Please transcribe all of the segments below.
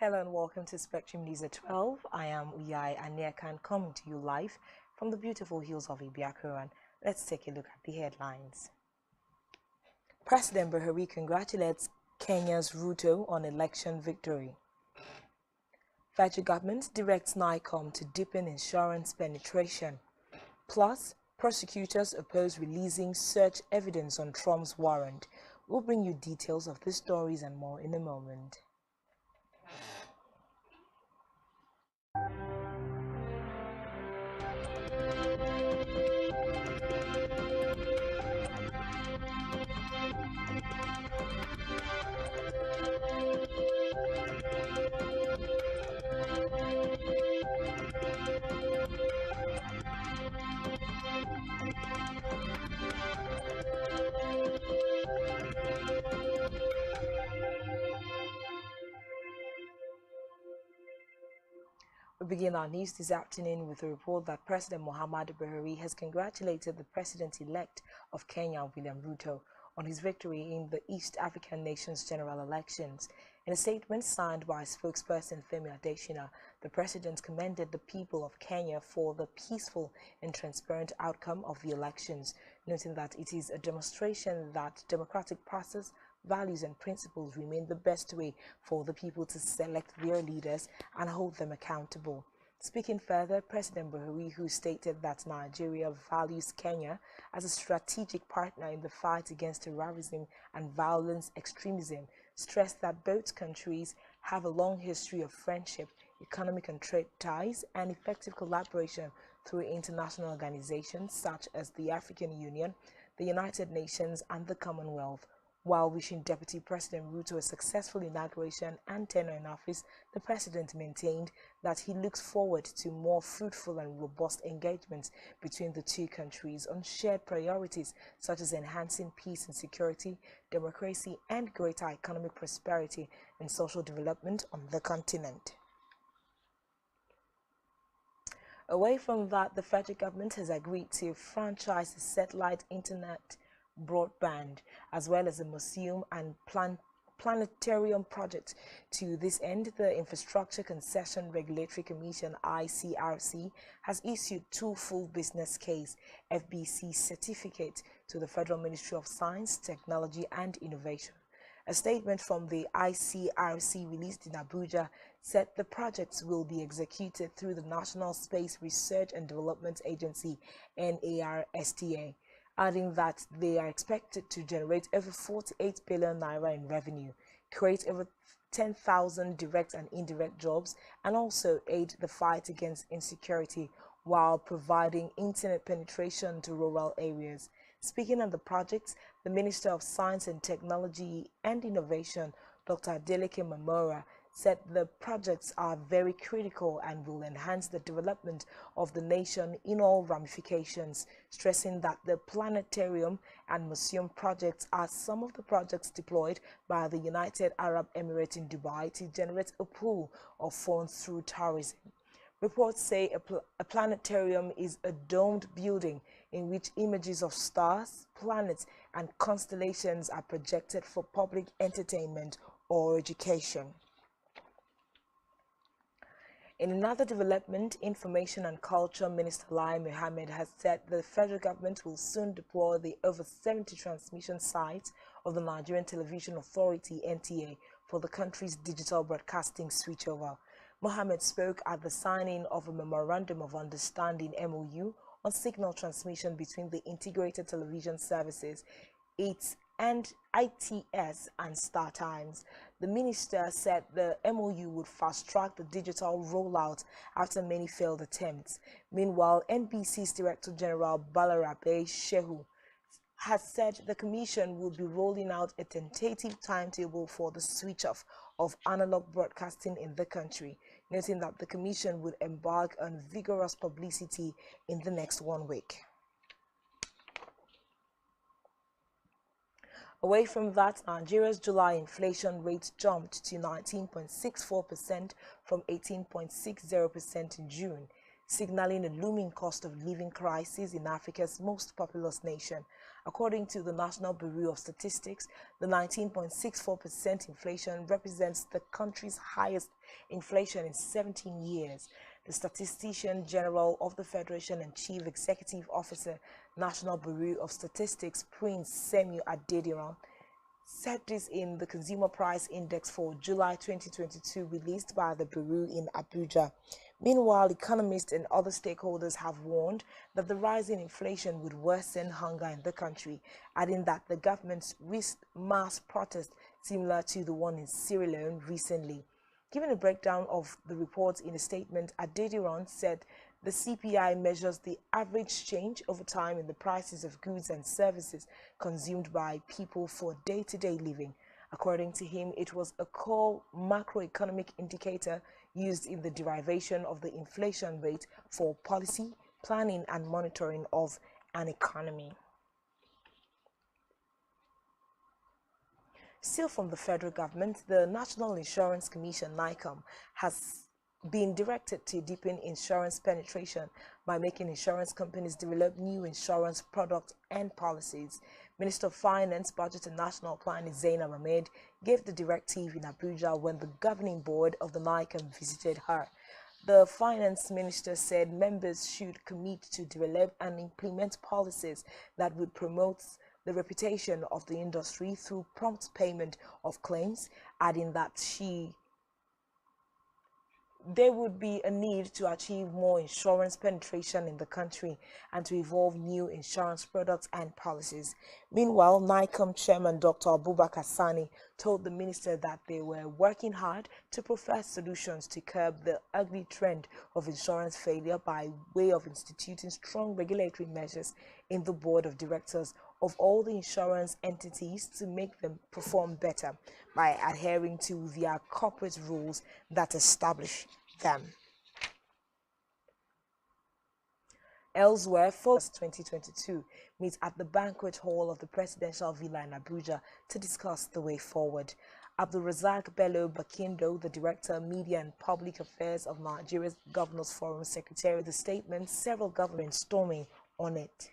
Hello and welcome to Spectrum News at 12. I am Uyai Aneakan coming to you live from the beautiful hills of Ibiakuran. Let's take a look at the headlines. President Buhari congratulates Kenya's Ruto on election victory. Federal government directs NICOM to deepen insurance penetration. Plus, prosecutors oppose releasing search evidence on Trump's warrant. We'll bring you details of these stories and more in a moment. We begin our news this afternoon with a report that President Muhammadu Buhari has congratulated the President-elect of Kenya, William Ruto, on his victory in the East African nations' general elections. In a statement signed by spokesperson Femi Adesina, the President commended the people of Kenya for the peaceful and transparent outcome of the elections, noting that it is a demonstration that democratic process, values and principles remain the best way for the people to select their leaders and hold them accountable. Speaking further, President Buhari, who stated that Nigeria values Kenya as a strategic partner in the fight against terrorism and violence extremism, stressed that both countries have a long history of friendship, economic and trade ties, and effective collaboration through international organizations such as the African Union, the United Nations, and the Commonwealth. While wishing Deputy President Ruto a successful inauguration and tenure in office, the President maintained that he looks forward to more fruitful and robust engagements between the two countries on shared priorities such as enhancing peace and security, democracy, and greater economic prosperity and social development on the continent. Away from that, the federal government has agreed to franchise the satellite internet broadband as well as a museum and planetarium project. To this end, the Infrastructure Concession Regulatory Commission (ICRC) has issued two full business case (FBC) certificates to the Federal Ministry of Science, Technology and Innovation. A statement from the ICRC released in Abuja said the projects will be executed through the National Space Research and Development Agency (NARSTA), adding that they are expected to generate over 48 billion naira in revenue, create over 10,000 direct and indirect jobs, and also aid the fight against insecurity while providing internet penetration to rural areas. Speaking on the projects, the Minister of Science and Technology and Innovation, Dr. Adeleke Mamora, said the projects are very critical and will enhance the development of the nation in all ramifications, stressing that the planetarium and museum projects are some of the projects deployed by the United Arab Emirates in Dubai to generate a pool of funds through tourism. Reports say a planetarium is a domed building in which images of stars, planets, and constellations are projected for public entertainment or education. In another development, Information and Culture Minister Lai Mohammed has said the federal government will soon deploy the over 70 transmission sites of the Nigerian Television Authority (NTA) for the country's digital broadcasting switchover. Mohammed spoke at the signing of a Memorandum of Understanding (MOU) on signal transmission between the Integrated Television Services, ITS and Startimes. The minister said the MOU would fast-track the digital rollout after many failed attempts. Meanwhile, NBC's Director General Balarabe Shehu has said the commission will be rolling out a tentative timetable for the switch-off of analog broadcasting in the country. noting that the Commission would embark on vigorous publicity in the next 1 week. Away from that, Nigeria's July inflation rate jumped to 19.64% from 18.60% in June, signaling a looming cost of living crisis in Africa's most populous nation. According to the National Bureau of Statistics, the 19.64% inflation represents the country's highest inflation in 17 years. The Statistician General of the Federation and Chief Executive Officer, National Bureau of Statistics, Prince Samuel Adediran, said this in the Consumer Price Index for July 2022 released by the Bureau in Abuja. Meanwhile, economists and other stakeholders have warned that the rising inflation would worsen hunger in the country, adding that the government risked mass protests similar to the one in Sierra Leone recently. Giving a breakdown of the report in a statement, Adediran said the CPI measures the average change over time in the prices of goods and services consumed by people for day-to-day living. According to him, it was a core macroeconomic indicator used in the derivation of the inflation rate for policy, planning and monitoring of an economy. Still from the federal government, the National Insurance Commission, NICOM, has been directed to deepen insurance penetration by making insurance companies develop new insurance products and policies. Minister of Finance, Budget and National Planning Zainab Ahmed gave the directive in Abuja when the governing board of the NICOM visited her. The finance minister said members should commit to develop and implement policies that would promote the reputation of the industry through prompt payment of claims, adding that there would be a need to achieve more insurance penetration in the country and to evolve new insurance products and policies. Meanwhile, NICOM chairman Dr. Abubakar Sani told the minister that they were working hard to provide solutions to curb the ugly trend of insurance failure by way of instituting strong regulatory measures in the board of directors of all the insurance entities to make them perform better by adhering to their corporate rules that establish them. Elsewhere, FORCE 2022 meets at the banquet hall of the Presidential Villa in Abuja to discuss the way forward. Abdulrazak Bello Bakindo, the Director, Media and Public Affairs of Nigeria's Governors Forum Secretary, the statement several governments storming on it.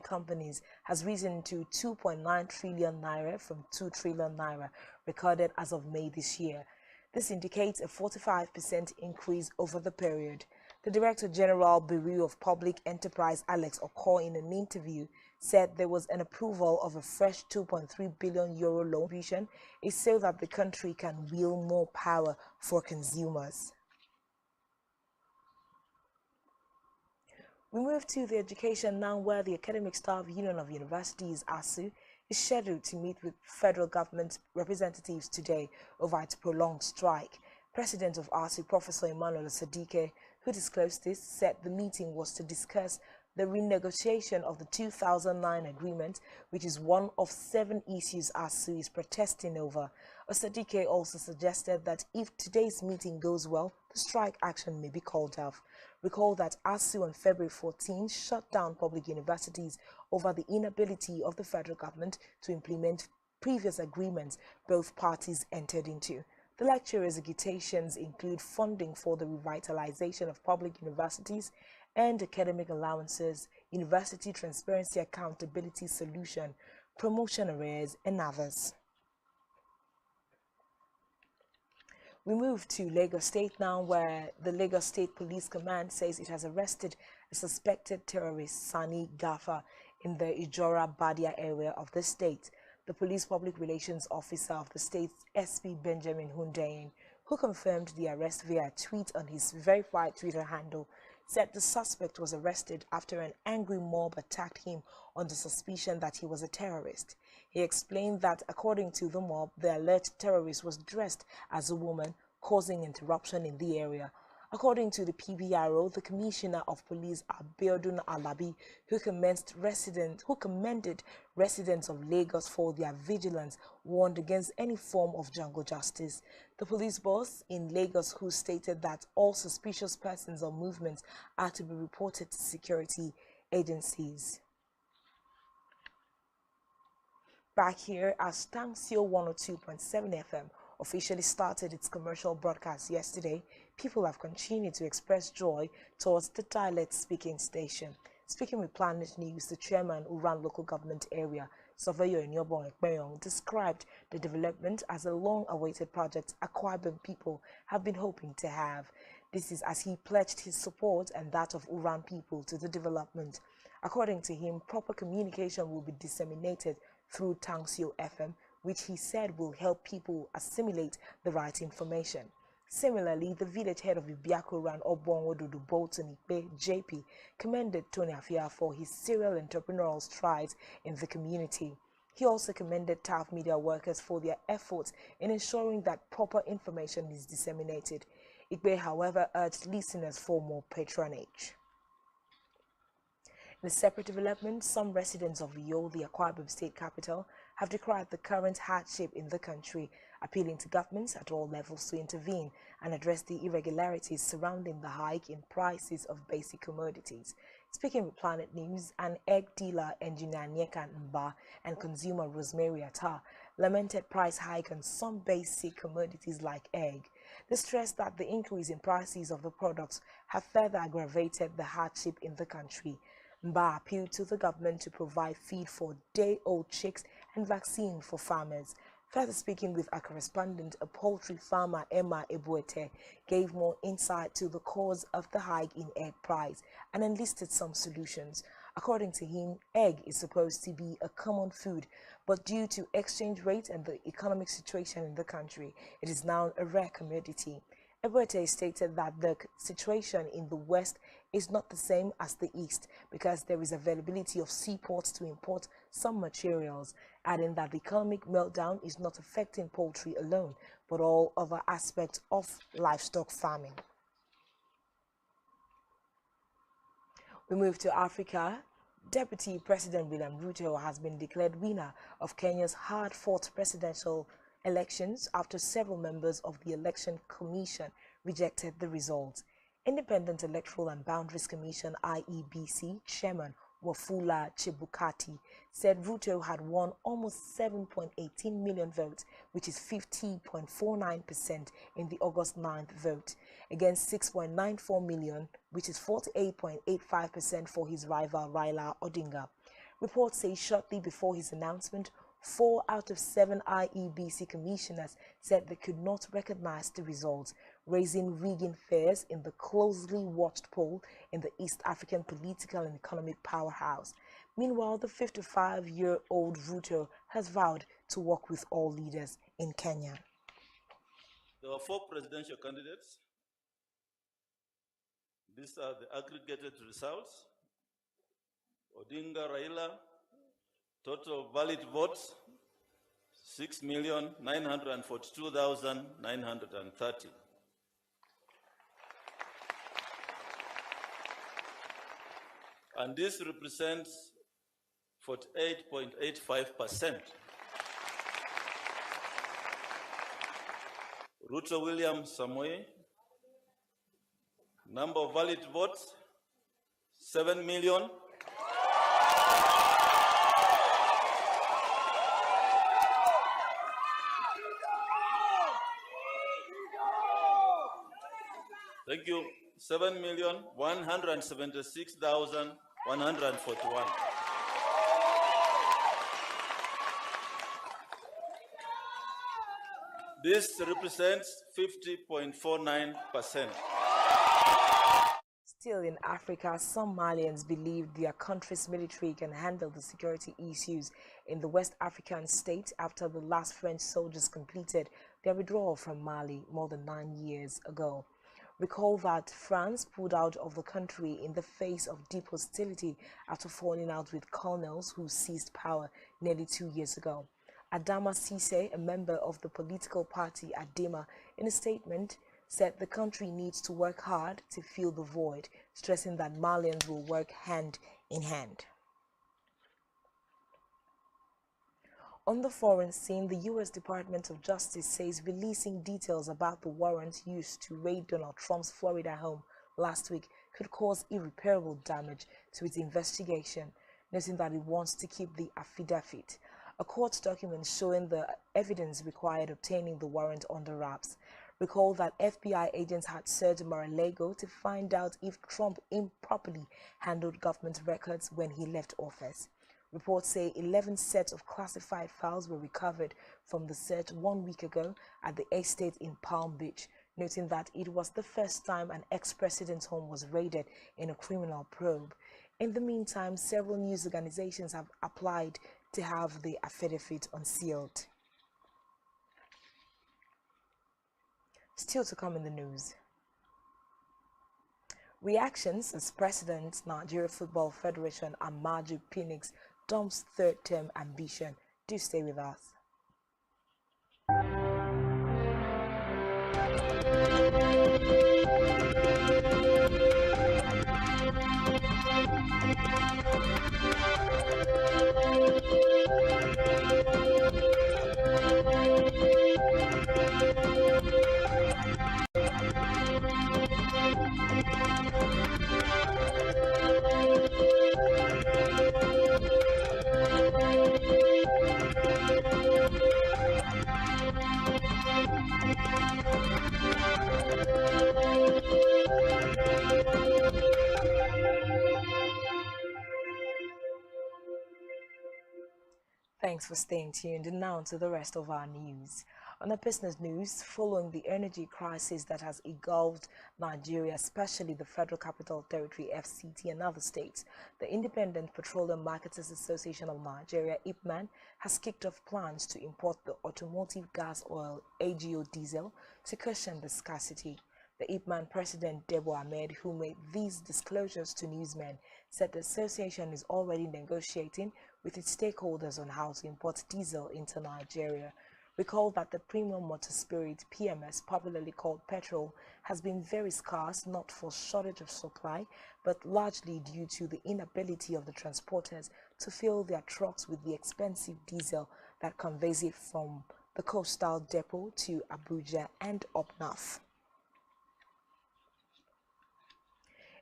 Companies has risen to 2.9 trillion naira from 2 trillion naira recorded as of May this year. This indicates a 45% increase over the period. The Director General Bureau of Public Enterprise, Alex Okor, in an interview said there was an approval of a fresh 2.3 billion euro loan vision, so that the country can wield more power for consumers. We move to the education now, where the Academic Staff Union of Universities, ASUU, is scheduled to meet with federal government representatives today over its prolonged strike. President of ASUU, Professor Emmanuel Sadike, who disclosed this, said the meeting was to discuss the renegotiation of the 2009 agreement, which is one of 7 issues ASUU is protesting over. Sadike also suggested that if today's meeting goes well, the strike action may be called off. Recall that ASUU on February 14 shut down public universities over the inability of the federal government to implement previous agreements both parties entered into. The lecturers' agitations include funding for the revitalization of public universities and academic allowances, university transparency accountability solution, promotion arrears, and others. We move to Lagos State now, where the Lagos State Police Command says it has arrested a suspected terrorist, Sani Gaffa, in the Ijora Badia area of the state. The Police Public Relations Officer of the state, SP Benjamin Hundeyin, who confirmed the arrest via a tweet on his verified Twitter handle, said the suspect was arrested after an angry mob attacked him on the suspicion that he was a terrorist. He explained that, according to the mob, the alleged terrorist was dressed as a woman, causing interruption in the area. According to the PBRO, the Commissioner of Police Abiodun Alabi, who commended residents of Lagos for their vigilance, warned against any form of jungle justice. The police boss in Lagos, who stated that all suspicious persons or movements are to be reported to security agencies. Back here, as Tangsio 102.7 FM officially started its commercial broadcast yesterday, people have continued to express joy towards the dialect-speaking station. Speaking with Planet News, the chairman who ran local government area, Surveyor Nyobon Ekpeyong, described the development as a long-awaited project Akwa Ibom people have been hoping to have. This is as he pledged his support and that of Uran people to the development. According to him, proper communication will be disseminated through Tangsio FM, which he said will help people assimilate the right information. Similarly, the village head of Ibiakoran Obongo Dudu Bolton Ikpe JP commended Tony Afia for his serial entrepreneurial strides in the community. He also commended TAF media workers for their efforts in ensuring that proper information is disseminated. Ikpe, however, urged listeners for more patronage. In a separate development, some residents of Uyo, the Akwa Ibom state capital, have decried the current hardship in the country, appealing to governments at all levels to intervene and address the irregularities surrounding the hike in prices of basic commodities. Speaking with Planet News, an egg dealer, engineer Nyeka Mba, and consumer Rosemary Atta lamented price hike on some basic commodities like egg. They stressed that the increase in prices of the products have further aggravated the hardship in the country. Mba appealed to the government to provide feed for day-old chicks and vaccine for farmers. Further speaking with our correspondent, a poultry farmer, Emma Ebuete, gave more insight to the cause of the hike in egg price and enlisted some solutions. According to him, egg is supposed to be a common food, but due to exchange rate and the economic situation in the country, it is now a rare commodity. Ebuete stated that the situation in the West is not the same as the East because there is availability of seaports to import some materials, adding that the economic meltdown is not affecting poultry alone, but all other aspects of livestock farming. We move to Africa. Deputy President William Ruto has been declared winner of Kenya's hard-fought presidential elections after several members of the Election Commission rejected the results. Independent Electoral and Boundaries Commission IEBC Chairman Wafula Chebukati said Ruto had won almost 7.18 million votes, which is 50.49% in the August 9th vote, against 6.94 million, which is 48.85% for his rival Raila Odinga. Reports say shortly before his announcement, 4 out of 7 IEBC commissioners said they could not recognize the results, raising rigging fears in the closely watched poll in the East African political and economic powerhouse. Meanwhile, the 55-year-old Ruto has vowed to work with all leaders in Kenya. There were 4 presidential candidates. These are the aggregated results. Odinga Raila, total valid votes, 6,942,930. And this represents 48.85%. Ruto William Samoei, number of valid votes, 7 million. Thank you. 7,176,141. This represents 50.49%. Still in Africa, some Malians believe their country's military can handle the security issues in the West African state after the last French soldiers completed their withdrawal from Mali more than 9 years ago. Recall that France pulled out of the country in the face of deep hostility after falling out with colonels who seized power nearly 2 years ago. Adama Cisse, a member of the political party Adema, in a statement said the country needs to work hard to fill the void, stressing that Malians will work hand in hand. On the foreign scene, the U.S. Department of Justice says releasing details about the warrant used to raid Donald Trump's Florida home last week could cause irreparable damage to its investigation, noting that it wants to keep the affidavit, a court document showing the evidence required obtaining the warrant under wraps. Recall that FBI agents had searched Mar-a-Lago to find out if Trump improperly handled government records when he left office. Reports say 11 sets of classified files were recovered from the search 1 week ago at the estate in Palm Beach, noting that it was the first time an ex-president's home was raided in a criminal probe. In the meantime, several news organizations have applied to have the affidavit unsealed. Still to come in the news. Reactions as President Nigeria Football Federation Amaju Pinnick's dumps third-term ambition. Do stay with us. Thanks for staying tuned. And now to the rest of our news. On the business news, following the energy crisis that has engulfed Nigeria, especially the Federal Capital Territory (FCT) and other states, the Independent Petroleum Marketers Association of Nigeria (IPMAN) has kicked off plans to import the automotive gas oil (AGO) diesel to cushion the scarcity. The IPMAN president Debo Ahmed, who made these disclosures to newsmen, said the association is already negotiating with its stakeholders on how to import diesel into Nigeria. Recall that the premium motor spirit (PMS), popularly called petrol, has been very scarce, not for shortage of supply, but largely due to the inability of the transporters to fill their trucks with the expensive diesel that conveys it from the coastal depot to Abuja and up north.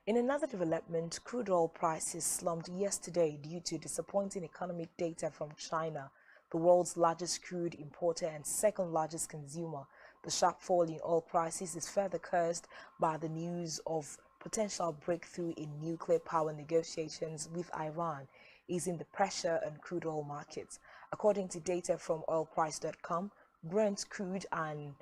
In another development, crude oil prices slumped yesterday due to disappointing economic data from China, the world's largest crude importer and second largest consumer. The sharp fall in oil prices is further cursed by the news of potential breakthrough in nuclear power negotiations with Iran, easing the pressure on crude oil markets. According to data from oilprice.com, Brent crude and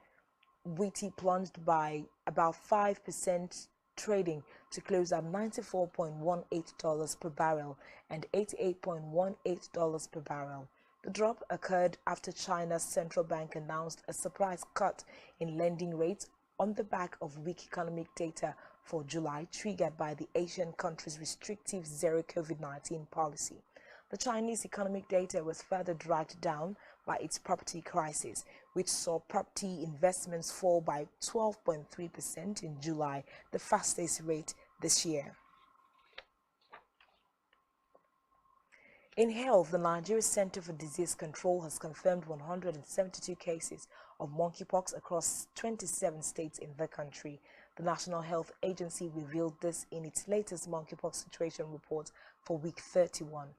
WTI plunged by about 5%, trading to close at $94.18 per barrel and $88.18 per barrel. The drop occurred after China's central bank announced a surprise cut in lending rates on the back of weak economic data for July, triggered by the Asian country's restrictive zero COVID-19 policy. The Chinese economic data was further dragged down by its property crisis, which saw property investments fall by 12.3% in July, the fastest rate this year. In health, the Nigeria Center for Disease Control has confirmed 172 cases of monkeypox across 27 states in the country. The National Health Agency revealed this in its latest monkeypox situation report for week 31.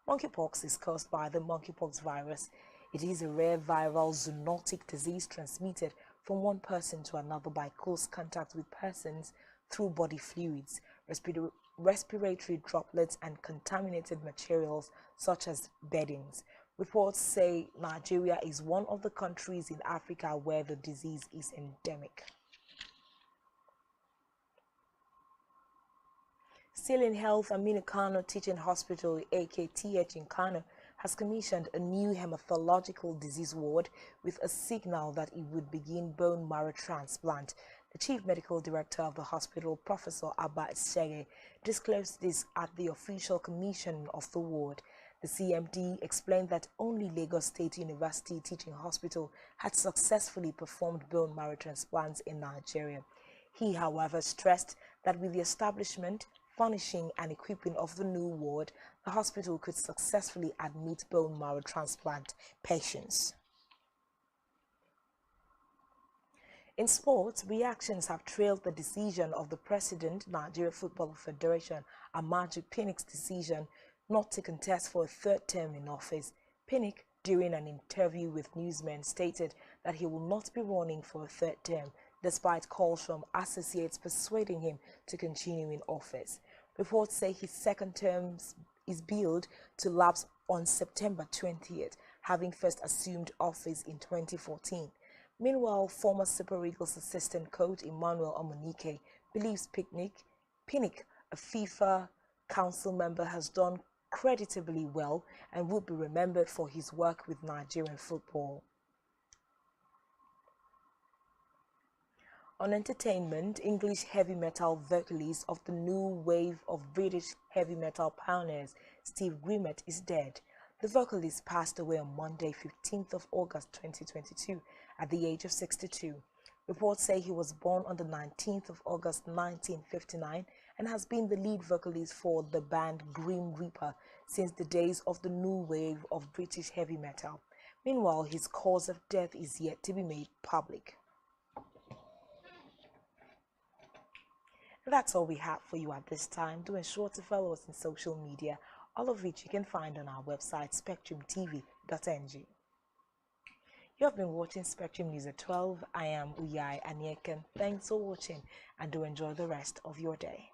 Monkeypox is caused by the monkeypox virus. It is a rare viral zoonotic disease transmitted from one person to another by close contact with persons through body fluids, respiratory droplets, and contaminated materials such as beddings. Reports say Nigeria is one of the countries in Africa where the disease is endemic. Still in health, Aminu Kano Teaching Hospital, AKTH in Kano, has commissioned a new hematological disease ward with a signal that it would begin bone marrow transplant. The Chief Medical Director of the hospital, Professor Abba Sege, disclosed this at the official commission of the ward. The CMD explained that only Lagos State University Teaching Hospital had successfully performed bone marrow transplants in Nigeria. He, however, stressed that with the establishment, furnishing and equipping of the new ward, the hospital could successfully admit bone marrow transplant patients. In sports, reactions have trailed the decision of the President, Nigeria Football Federation, Amaju Pinnick's decision not to contest for a third term in office. Pinnick, during an interview with newsmen, stated that he will not be running for a third term, despite calls from associates persuading him to continue in office. Reports say his second term is billed to lapse on September 20th, having first assumed office in 2014. Meanwhile, former Super Eagles assistant coach Emmanuel Omonike believes Pinnick, a FIFA council member, has done creditably well and would be remembered for his work with Nigerian football. On entertainment, English heavy metal vocalist of the new wave of British heavy metal pioneers, Steve Grimet, is dead. The vocalist passed away on Monday, 15th of August 2022 at the age of 62. Reports say he was born on the 19th of August 1959 and has been the lead vocalist for the band Grim Reaper since the days of the new wave of British heavy metal. Meanwhile, his cause of death is yet to be made public. That's all we have for you at this time. Do ensure to follow us on social media, all of which you can find on our website, spectrumtv.ng. You have been watching Spectrum News at 12. I am Uyai Anyeken. Thanks for watching and do enjoy the rest of your day.